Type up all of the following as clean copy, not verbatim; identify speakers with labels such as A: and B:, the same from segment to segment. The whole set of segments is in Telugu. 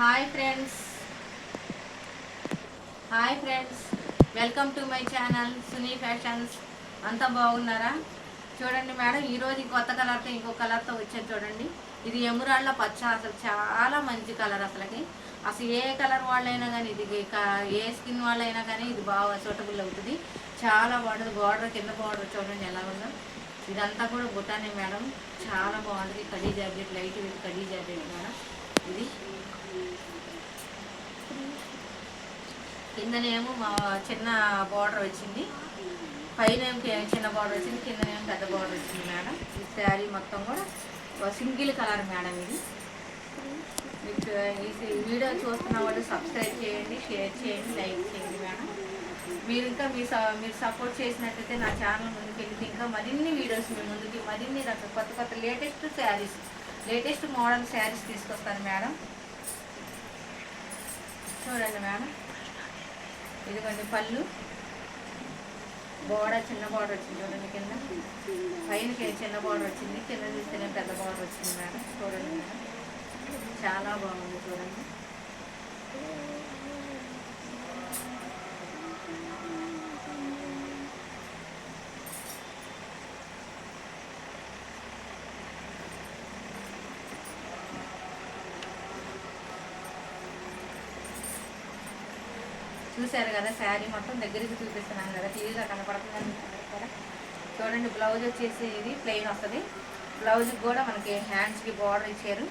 A: Hi friends hi friends welcome to my channel Suni fashions. అంతా బాగున్నారా? చూడండి మేడం, ఈరోజు కొత్త కలర్తో ఇంకో కలర్తో వచ్చేది చూడండి. ఇది ఎమురాళ్ళ పచ్చ. అసలు చాలా మంచి కలర్. అసలు ఏ కలర్ వాళ్ళైనా కానీ, ఇది ఏ స్కిన్ వాళ్ళైనా కానీ ఇది బాగా సూటబుల్ అవుతుంది. చాలా బాగుంటుంది. బార్డర్ కింద బార్డర్ చూడండి ఎలా ఉందో. ఇదంతా కూడా బుటానే మేడం. చాలా బాగుంటుంది. Khadi jacket, light with khadi jacket madam. ఇది కిందనేమో మా చిన్న బార్డర్ వచ్చింది, పైన చిన్న బార్డర్ వచ్చింది, కిందనేమో పెద్ద బార్డర్ వచ్చింది మేడం. ఈ శారీ మొత్తం కూడా సింగిల్ కలర్ మేడం. ఇది మీకు ఈ వీడియో చూస్తున్న వాళ్ళు సబ్స్క్రైబ్ చేయండి, షేర్ చేయండి, లైక్ చేయండి మేడం. మీరు ఇంకా మీరు సపోర్ట్ చేసినట్టయితే నా ఛానల్ ముందుకు వెళ్తే ఇంకా మరిన్ని వీడియోస్ మీ ముందుకి, మరిన్ని కొత్త కొత్త latest saris, latest model saris తీసుకొస్తాను మేడం. చూడండి మేడం, ఇదిగోండి పళ్ళు, బోర్డర్ చిన్న బార్డర్ వచ్చింది చూడండి. కింద పైన చిన్న బార్డర్ వచ్చింది, కింద చూస్తేనే పెద్ద బార్డర్ వచ్చింది మేడం. చూడండి మేడం, చాలా బాగుంది చూడండి. చూశారు కదా, శారీ మొత్తం దగ్గరికి చూపిస్తున్నాను కదా, క్లియర్గా కనపడుతుందని కూడా. చూడండి, బ్లౌజ్ వచ్చేసి ఇది ప్లెయిన్ వస్తుంది. బ్లౌజ్కి కూడా మనకి హ్యాండ్స్కి బార్డర్ ఇచ్చారు.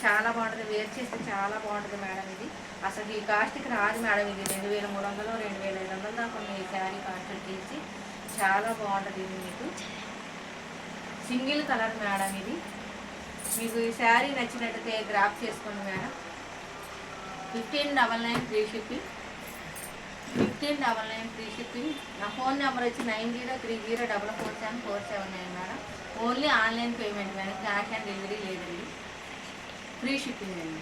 A: చాలా బాగుంటుంది, వేర్ చేస్తే చాలా బాగుంటుంది మేడం. ఇది అసలు ఈ కాస్ట్కి రాదు మేడం. ఇది 2300, 2500 దాకా ఉంది ఈ శారీ కాస్ట్ వచ్చేసి. చాలా బాగుంటుంది. ఇది మీకు సింగిల్ కలర్ మేడం. ఇది మీకు ఈ శారీ నచ్చినట్టయితే గ్రాప్ చేసుకోండి madam. 1599 free shipping. 1599 free shipping. నా ఫోన్ నెంబర్ వచ్చి 9030447479 madam. Only online payment madam, cash on delivery లేదండి. ఫ్రీ షిప్పింగ్ అండి.